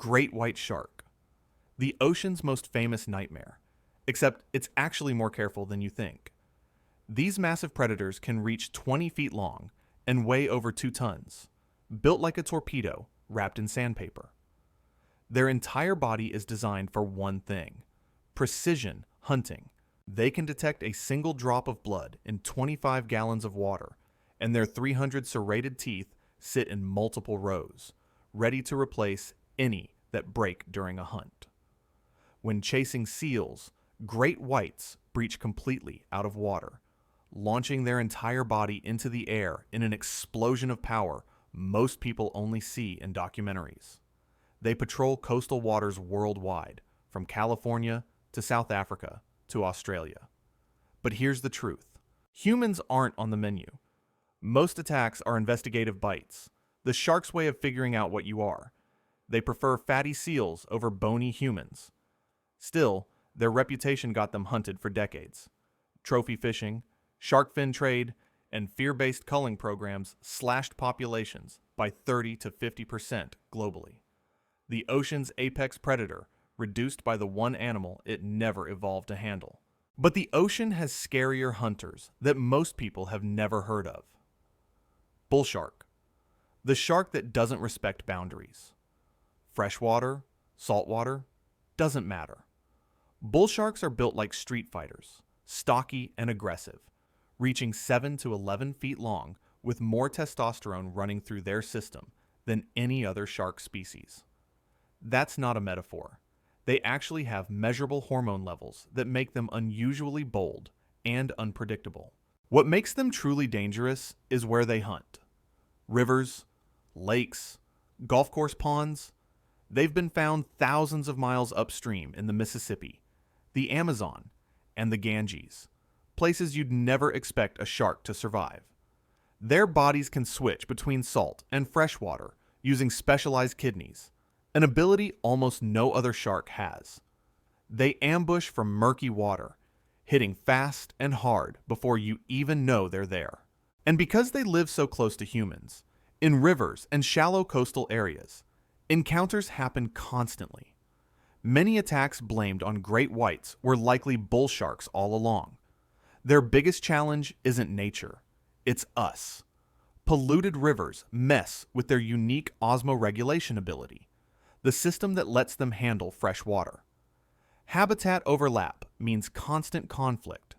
great white shark. The ocean's most famous nightmare, except it's actually more careful than you think. These massive predators can reach 20 feet long and weigh over 2 tons, built like a torpedo wrapped in sandpaper. Their entire body is designed for one thing: precision hunting. They can detect a single drop of blood in 25 gallons of water, and their 300 serrated teeth sit in multiple rows, ready to replace any that break during a hunt. When chasing seals, great whites breach completely out of water, launching their entire body into the air in an explosion of power most people only see in documentaries. They patrol coastal waters worldwide, from California to South Africa to Australia. But here's the truth. Humans aren't on the menu. Most attacks are investigative bites, the shark's way of figuring out what you are. They prefer fatty seals over bony humans. Still, their reputation got them hunted for decades. Trophy fishing, shark fin trade, and fear-based culling programs slashed populations by 30 to 50% globally. The ocean's apex predator, reduced by the one animal it never evolved to handle. But the ocean has scarier hunters that most people have never heard of. Bull shark, the shark that doesn't respect boundaries. Freshwater, saltwater, doesn't matter. Bull sharks are built like street fighters, stocky and aggressive, reaching 7 to 11 feet long with more testosterone running through their system than any other shark species. That's not a metaphor. They actually have measurable hormone levels that make them unusually bold and unpredictable. What makes them truly dangerous is where they hunt. Rivers, lakes, golf course ponds. They've been found thousands of miles upstream in the Mississippi, the Amazon, and the Ganges, places you'd never expect a shark to survive. Their bodies can switch between salt and freshwater using specialized kidneys, an ability almost no other shark has. They ambush from murky water, hitting fast and hard before you even know they're there. And because they live so close to humans, in rivers and shallow coastal areas, encounters happen constantly. Many attacks blamed on great whites were likely bull sharks all along. Their biggest challenge isn't nature, it's us. Polluted rivers mess with their unique osmoregulation ability, the system that lets them handle fresh water. Habitat overlap means constant conflict.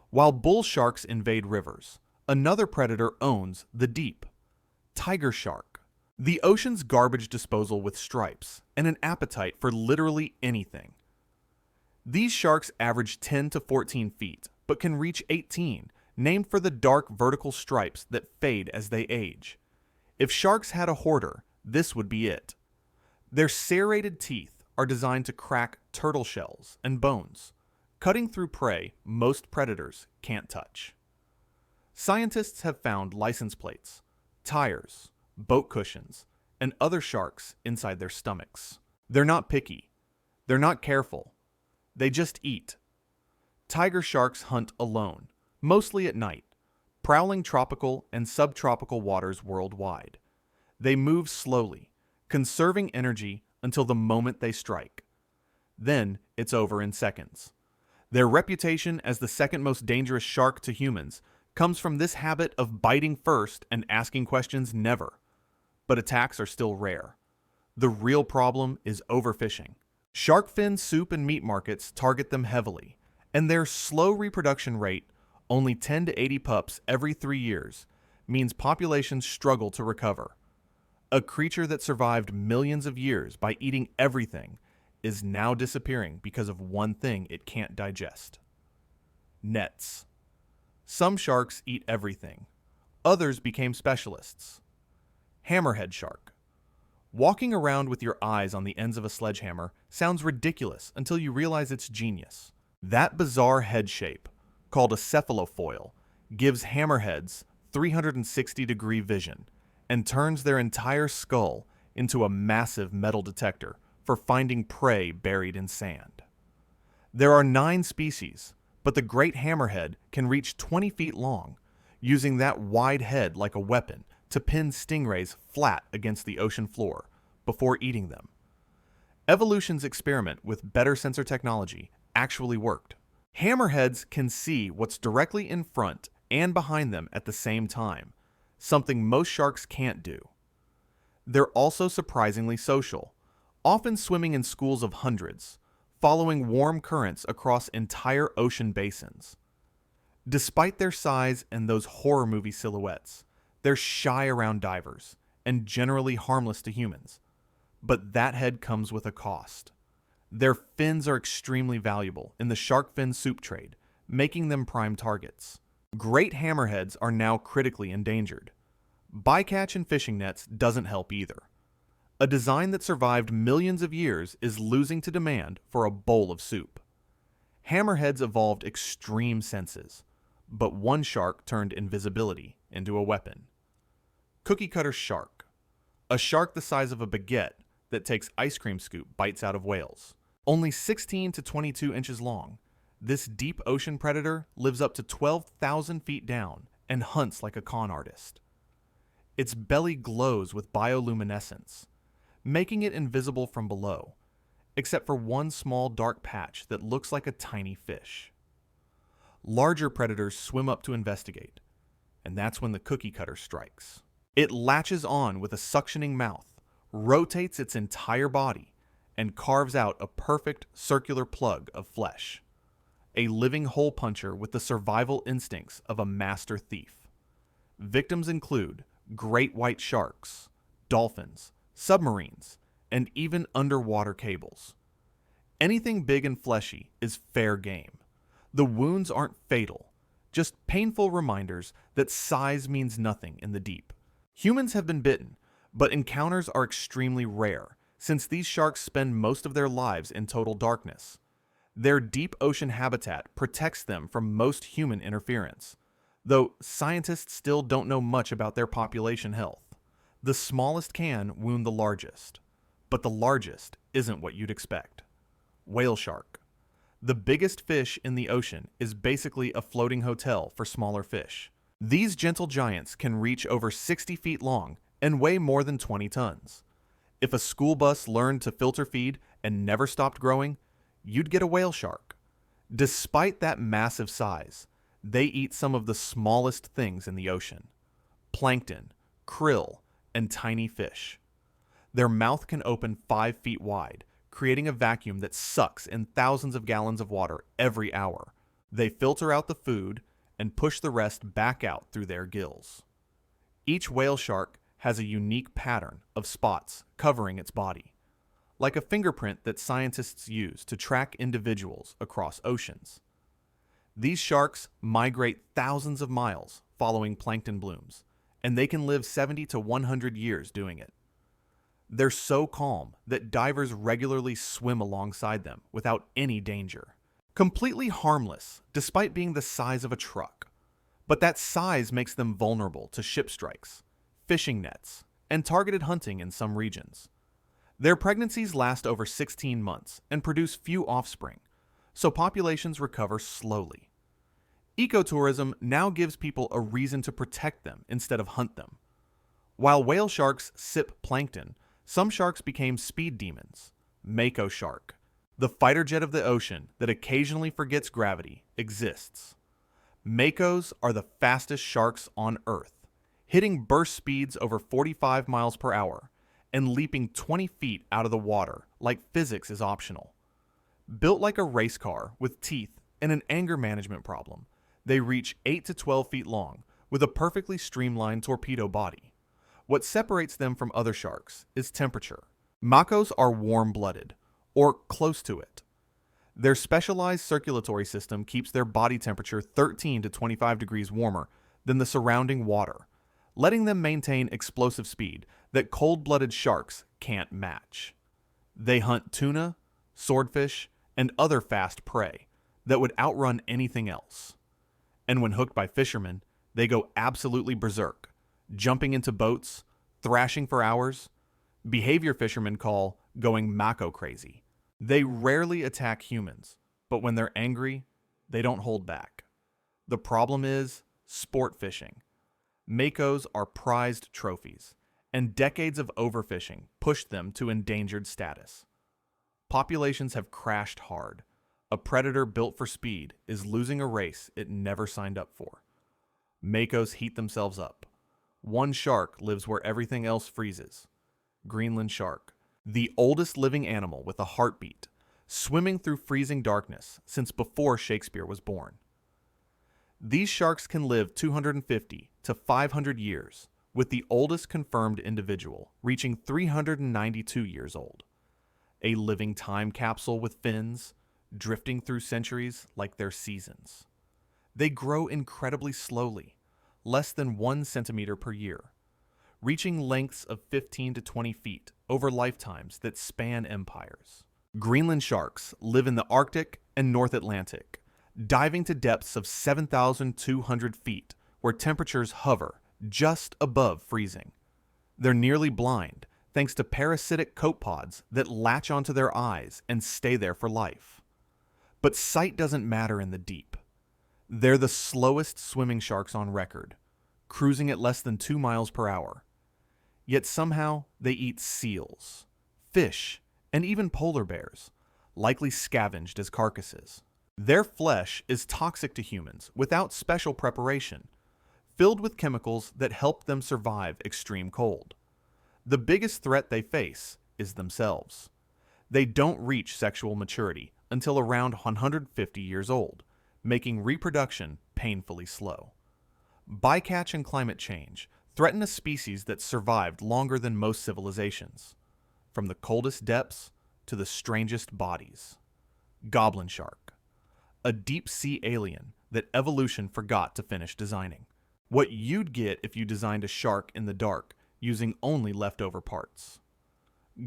While bull sharks invade rivers, another predator owns the deep: tiger shark. The ocean's garbage disposal with stripes and an appetite for literally anything. These sharks average 10 to 14 feet, but can reach 18, named for the dark vertical stripes that fade as they age. If sharks had a hoarder, this would be it. Their serrated teeth are designed to crack turtle shells and bones, cutting through prey most predators can't touch. Scientists have found license plates, tires, boat cushions, and other sharks inside their stomachs. They're not picky. They're not careful. They just eat. Tiger sharks hunt alone, mostly at night, prowling tropical and subtropical waters worldwide. They move slowly, conserving energy until the moment they strike. Then it's over in seconds. Their reputation as the second most dangerous shark to humans comes from this habit of biting first and asking questions never. But attacks are still rare. The real problem is overfishing. Shark fin soup and meat markets target them heavily, and their slow reproduction rate, only 10 to 80 pups every 3 years, means populations struggle to recover. A creature that survived millions of years by eating everything is now disappearing because of one thing it can't digest: nets. Some sharks eat everything. Others became specialists. Hammerhead shark. Walking around with your eyes on the ends of a sledgehammer sounds ridiculous until you realize it's genius. That bizarre head shape, called a cephalofoil, gives hammerheads 360-degree vision and turns their entire skull into a massive metal detector for finding prey buried in sand. There are 9 species, but the great hammerhead can reach 20 feet long, using that wide head like a weapon to pin stingrays flat against the ocean floor before eating them. Evolution's experiment with better sensor technology actually worked. Hammerheads can see what's directly in front and behind them at the same time, something most sharks can't do. They're also surprisingly social, often swimming in schools of hundreds, following warm currents across entire ocean basins. Despite their size and those horror movie silhouettes, they're shy around divers and generally harmless to humans. But that head comes with a cost. Their fins are extremely valuable in the shark fin soup trade, making them prime targets. Great hammerheads are now critically endangered. Bycatch and fishing nets doesn't help either. A design that survived millions of years is losing to demand for a bowl of soup. Hammerheads evolved extreme senses, but one shark turned invisibility into a weapon. Cookie cutter shark. A shark the size of a baguette that takes ice cream scoop bites out of whales. Only 16 to 22 inches long, this deep ocean predator lives up to 12,000 feet down and hunts like a con artist. Its belly glows with bioluminescence, making it invisible from below, except for one small dark patch that looks like a tiny fish. Larger predators swim up to investigate, and that's when the cookie cutter strikes. It latches on with a suctioning mouth, rotates its entire body, and carves out a perfect circular plug of flesh. A living hole puncher with the survival instincts of a master thief. Victims include great white sharks, dolphins, submarines, and even underwater cables. Anything big and fleshy is fair game. The wounds aren't fatal, just painful reminders that size means nothing in the deep. Humans have been bitten, but encounters are extremely rare, since these sharks spend most of their lives in total darkness. Their deep ocean habitat protects them from most human interference, though scientists still don't know much about their population health. The smallest can wound the largest, but the largest isn't what you'd expect. Whale shark. The biggest fish in the ocean is basically a floating hotel for smaller fish. These gentle giants can reach over 60 feet long and weigh more than 20 tons. If a school bus learned to filter feed and never stopped growing, you'd get a whale shark. Despite that massive size, they eat some of the smallest things in the ocean: plankton, krill, and tiny fish. Their mouth can open 5 feet wide, creating a vacuum that sucks in thousands of gallons of water every hour. They filter out the food and push the rest back out through their gills. Each whale shark has a unique pattern of spots covering its body, like a fingerprint that scientists use to track individuals across oceans. These sharks migrate thousands of miles following plankton blooms, and they can live 70 to 100 years doing it. They're so calm that divers regularly swim alongside them without any danger. Completely harmless, despite being the size of a truck. But that size makes them vulnerable to ship strikes, fishing nets, and targeted hunting in some regions. Their pregnancies last over 16 months and produce few offspring, so populations recover slowly. Ecotourism now gives people a reason to protect them instead of hunt them. While whale sharks sip plankton, some sharks became speed demons. Mako shark, the fighter jet of the ocean that occasionally forgets gravity, exists. Makos are the fastest sharks on Earth, hitting burst speeds over 45 miles per hour and leaping 20 feet out of the water like physics is optional. Built like a race car with teeth and an anger management problem, they reach 8 to 12 feet long with a perfectly streamlined torpedo body. What separates them from other sharks is temperature. Makos are warm-blooded, or close to it. Their specialized circulatory system keeps their body temperature 13 to 25 degrees warmer than the surrounding water, letting them maintain explosive speed that cold-blooded sharks can't match. They hunt tuna, swordfish, and other fast prey that would outrun anything else. And when hooked by fishermen, they go absolutely berserk, jumping into boats, thrashing for hours. Behavior fishermen call going mako crazy. They rarely attack humans, but when they're angry, they don't hold back. The problem is sport fishing. Makos are prized trophies, and decades of overfishing pushed them to endangered status. populations have crashed hard. A predator built for speed is losing a race it never signed up for. Makos heat themselves up. One shark lives where everything else freezes. Greenland shark, the oldest living animal with a heartbeat, swimming through freezing darkness since before Shakespeare was born. These sharks can live 250 to 500 years, with the oldest confirmed individual reaching 392 years old. A living time capsule with fins, drifting through centuries like their seasons. They grow incredibly slowly, less than 1 centimeter per year, reaching lengths of 15 to 20 feet over lifetimes that span empires. Greenland sharks live in the Arctic and North Atlantic, diving to depths of 7,200 feet where temperatures hover just above freezing. They're nearly blind thanks to parasitic copepods that latch onto their eyes and stay there for life. But sight doesn't matter in the deep. They're the slowest swimming sharks on record, cruising at less than 2 miles per hour. Yet somehow they eat seals, fish, and even polar bears, likely scavenged as carcasses. Their flesh is toxic to humans without special preparation, filled with chemicals that help them survive extreme cold. The biggest threat they face is themselves. They don't reach sexual maturity until around 150 years old, making reproduction painfully slow. Bycatch and climate change threaten a species that survived longer than most civilizations, from the coldest depths to the strangest bodies. Goblin shark, a deep-sea alien that evolution forgot to finish designing. What you'd get if you designed a shark in the dark using only leftover parts.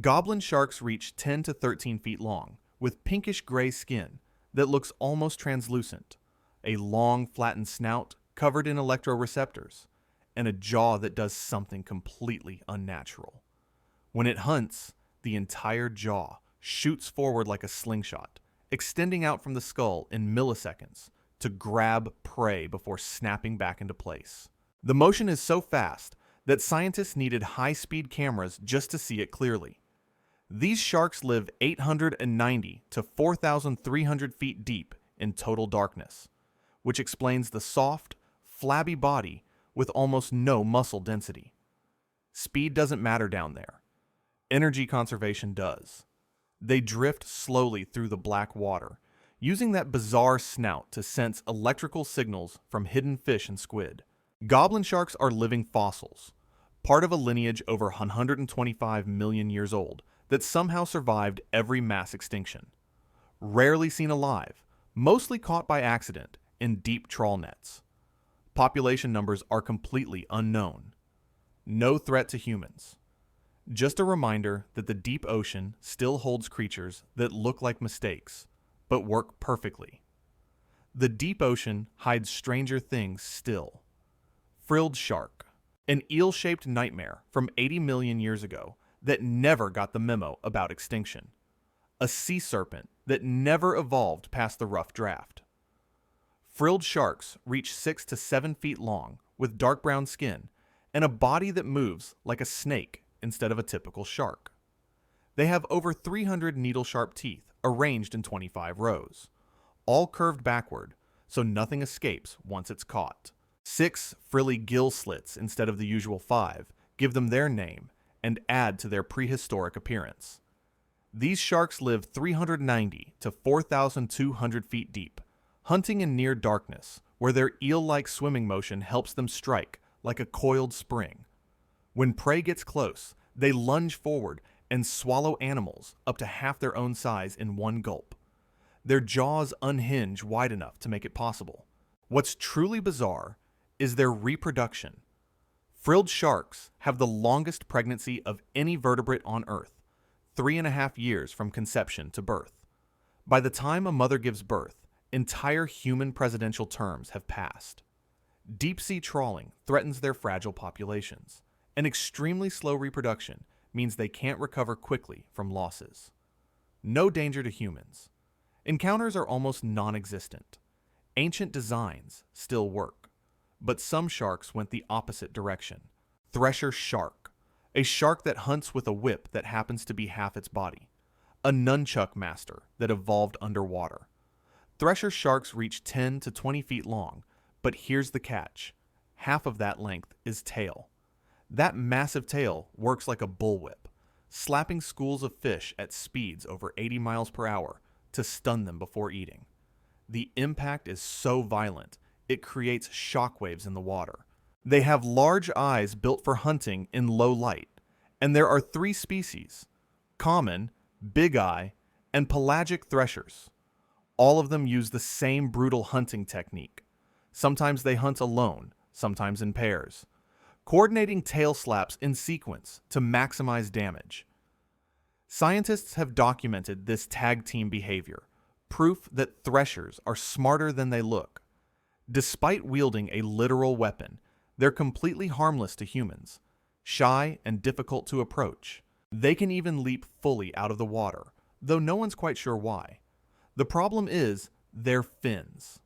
Goblin sharks reach 10 to 13 feet long, with pinkish-gray skin that looks almost translucent, a long, flattened snout covered in electroreceptors, and a jaw that does something completely unnatural. When it hunts, the entire jaw shoots forward like a slingshot, extending out from the skull in milliseconds to grab prey before snapping back into place. The motion is so fast that scientists needed high-speed cameras just to see it clearly. These sharks live 890 to 4,300 feet deep in total darkness, which explains the soft, flabby body with almost no muscle density. Speed doesn't matter down there. Energy conservation does. They drift slowly through the black water, using that bizarre snout to sense electrical signals from hidden fish and squid. Goblin sharks are living fossils, part of a lineage over 125 million years old that somehow survived every mass extinction. Rarely seen alive, mostly caught by accident in deep trawl nets. Population numbers are completely unknown. No threat to humans. Just a reminder that the deep ocean still holds creatures that look like mistakes, but work perfectly. The deep ocean hides stranger things still. Frilled shark, an eel-shaped nightmare from 80 million years ago that never got the memo about extinction. A sea serpent that never evolved past the rough draft. Frilled sharks reach 6 to 7 feet long with dark brown skin and a body that moves like a snake instead of a typical shark. They have over 300 needle-sharp teeth arranged in 25 rows, all curved backward so nothing escapes once it's caught. 6 frilly gill slits instead of the usual 5 give them their name and add to their prehistoric appearance. These sharks live 390 to 4,200 feet deep, hunting in near darkness, where their eel-like swimming motion helps them strike like a coiled spring. When prey gets close, they lunge forward and swallow animals up to half their own size in one gulp. Their jaws unhinge wide enough to make it possible. What's truly bizarre is their reproduction. Frilled sharks have the longest pregnancy of any vertebrate on Earth, 3.5 years from conception to birth. By the time a mother gives birth, entire human presidential terms have passed. Deep-sea trawling threatens their fragile populations, and extremely slow reproduction means they can't recover quickly from losses. No danger to humans. Encounters are almost non-existent. Ancient designs still work. But some sharks went the opposite direction. Thresher shark, a shark that hunts with a whip that happens to be half its body. a nunchuck master that evolved underwater. Thresher sharks reach 10 to 20 feet long, but here's the catch. Half of that length is tail. That massive tail works like a bullwhip, slapping schools of fish at speeds over 80 miles per hour to stun them before eating. The impact is so violent, it creates shockwaves in the water. They have large eyes built for hunting in low light, and there are 3 species: common, big eye, and pelagic threshers. All of them use the same brutal hunting technique. Sometimes they hunt alone, sometimes in pairs, coordinating tail slaps in sequence to maximize damage. Scientists have documented this tag team behavior, proof that threshers are smarter than they look. Despite wielding a literal weapon, they're completely harmless to humans, shy and difficult to approach. They can even leap fully out of the water, though no one's quite sure why. The problem is their fins.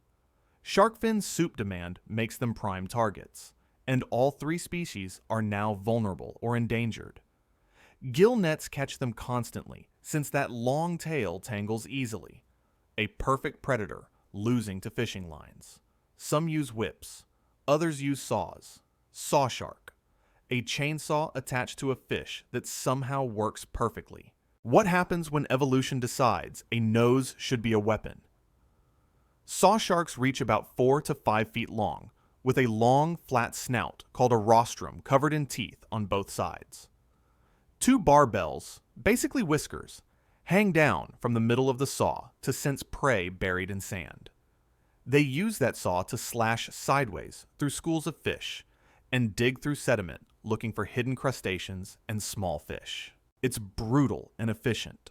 Shark fin soup demand makes them prime targets, and all 3 species are now vulnerable or endangered. Gill nets catch them constantly, since that long tail tangles easily. A perfect predator, losing to fishing lines. Some use whips, others use saws. Saw shark, a chainsaw attached to a fish that somehow works perfectly. What happens when evolution decides a nose should be a weapon? Saw sharks reach about 4 to 5 feet long, with a long, flat snout called a rostrum covered in teeth on both sides. 2 barbels, basically whiskers, hang down from the middle of the saw to sense prey buried in sand. They use that saw to slash sideways through schools of fish and dig through sediment looking for hidden crustaceans and small fish. It's brutal and efficient.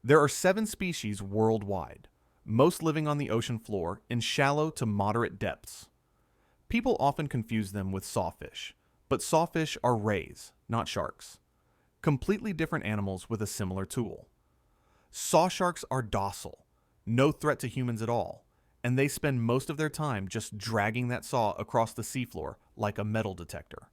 There are 7 species worldwide, most living on the ocean floor in shallow to moderate depths. People often confuse them with sawfish, but sawfish are rays, not sharks. Completely different animals with a similar tool. Saw sharks are docile, no threat to humans at all, and they spend most of their time just dragging that saw across the seafloor like a metal detector.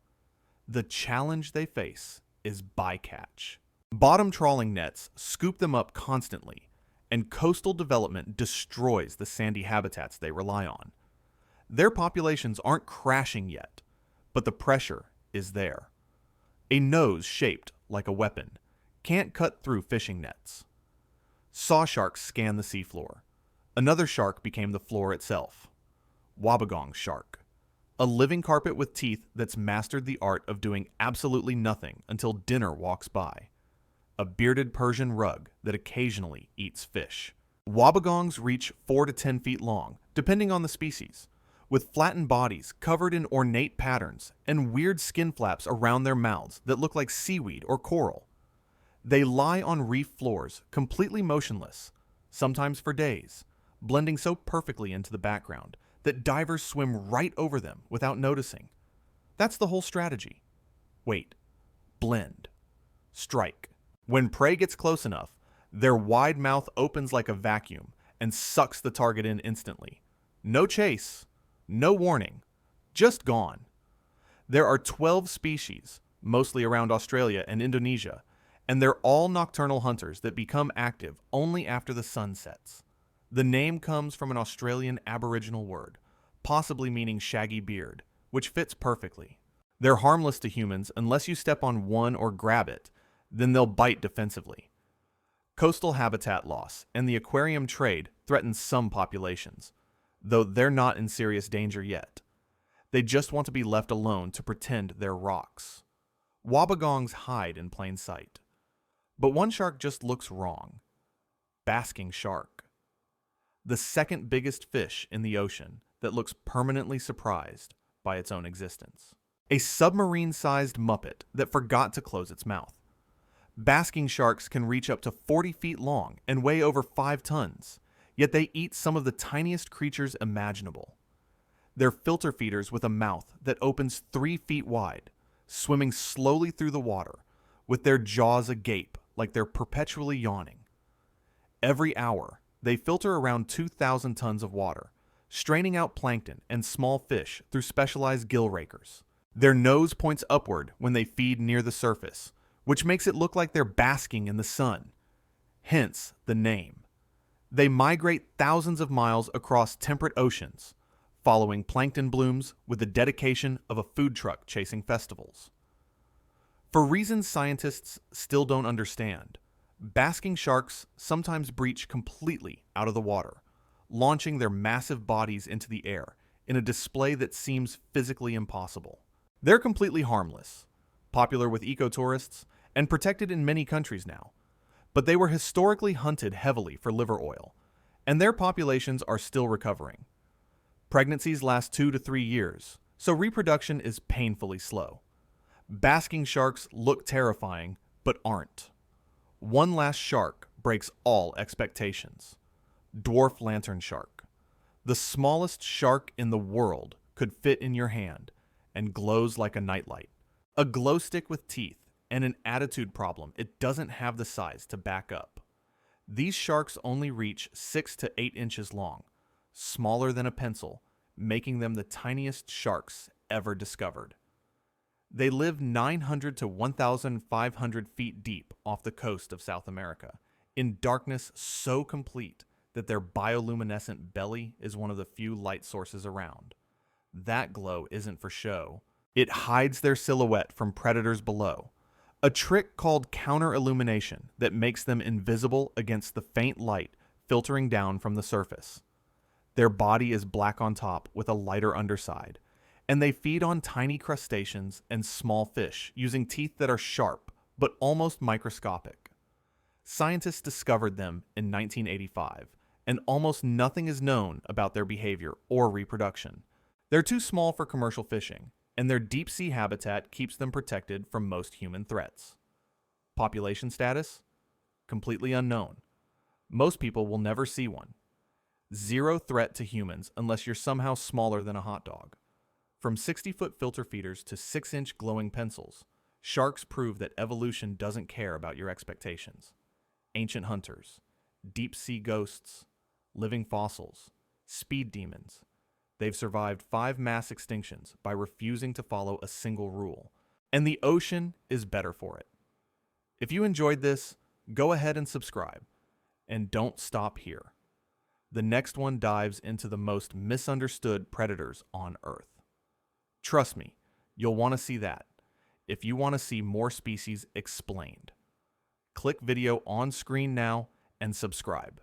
The challenge they face is bycatch. Bottom trawling nets scoop them up constantly, and coastal development destroys the sandy habitats they rely on. Their populations aren't crashing yet, but the pressure is there. A nose shaped like a weapon can't cut through fishing nets. Saw sharks scan the seafloor. Another shark became the floor itself. Wobbegongs shark, a living carpet with teeth that's mastered the art of doing absolutely nothing until dinner walks by. A bearded Persian rug that occasionally eats fish. Wobbegongs reach 4 to 10 feet long, depending on the species, with flattened bodies covered in ornate patterns and weird skin flaps around their mouths that look like seaweed or coral. They lie on reef floors, completely motionless, sometimes for days, blending so perfectly into the background that divers swim right over them without noticing. That's the whole strategy. Wait. Blend. Strike. When prey gets close enough, their wide mouth opens like a vacuum and sucks the target in instantly. No chase, no warning, just gone. There are 12 species, mostly around Australia and Indonesia, and they're all nocturnal hunters that become active only after the sun sets. The name comes from an Australian Aboriginal word, possibly meaning shaggy beard, which fits perfectly. They're harmless to humans unless you step on one or grab it, then they'll bite defensively. Coastal habitat loss and the aquarium trade threaten some populations, though they're not in serious danger yet. They just want to be left alone to pretend they're rocks. Wobbegongs hide in plain sight. But one shark just looks wrong. Basking shark. The second biggest fish in the ocean that looks permanently surprised by its own existence. A submarine-sized muppet that forgot to close its mouth. Basking sharks can reach up to 40 feet long and weigh over 5 tons, yet they eat some of the tiniest creatures imaginable. They're filter feeders with a mouth that opens 3 feet wide, swimming slowly through the water, with their jaws agape like they're perpetually yawning. Every hour, they filter around 2,000 tons of water, straining out plankton and small fish through specialized gill rakers. Their nose points upward when they feed near the surface, which makes it look like they're basking in the sun. hence the name. They migrate thousands of miles across temperate oceans, following plankton blooms with the dedication of a food truck chasing festivals. For reasons scientists still don't understand, basking sharks sometimes breach completely out of the water, launching their massive bodies into the air in a display that seems physically impossible. They're completely harmless, popular with ecotourists, and protected in many countries now, but they were historically hunted heavily for liver oil, and their populations are still recovering. Pregnancies last 2 to 3 years, so reproduction is painfully slow. Basking sharks look terrifying, but aren't. One last shark breaks all expectations. Dwarf lantern shark. The smallest shark in the world could fit in your hand and glows like a nightlight. A glow stick with teeth and an attitude problem it doesn't have the size to back up. These sharks only reach 6 to 8 inches long, smaller than a pencil, making them the tiniest sharks ever discovered. They live 900 to 1,500 feet deep off the coast of South America, in darkness so complete that their bioluminescent belly is one of the few light sources around. That glow isn't for show. It hides their silhouette from predators below, a trick called counter-illumination that makes them invisible against the faint light filtering down from the surface. Their body is black on top with a lighter underside, and they feed on tiny crustaceans and small fish using teeth that are sharp but almost microscopic. Scientists discovered them in 1985, and almost nothing is known about their behavior or reproduction. They're too small for commercial fishing, and their deep-sea habitat keeps them protected from most human threats. Population status? Completely unknown. Most people will never see one. Zero threat to humans unless you're somehow smaller than a hot dog. From 60-foot filter feeders to 6-inch glowing pencils, sharks prove that evolution doesn't care about your expectations. Ancient hunters, deep-sea ghosts, living fossils, speed demons. They've survived 5 mass extinctions by refusing to follow a single rule, and the ocean is better for it. If you enjoyed this, go ahead and subscribe, and don't stop here. The next one dives into the most misunderstood predators on Earth. Trust me, you'll want to see that if you want to see more species explained. Click video on screen now and subscribe.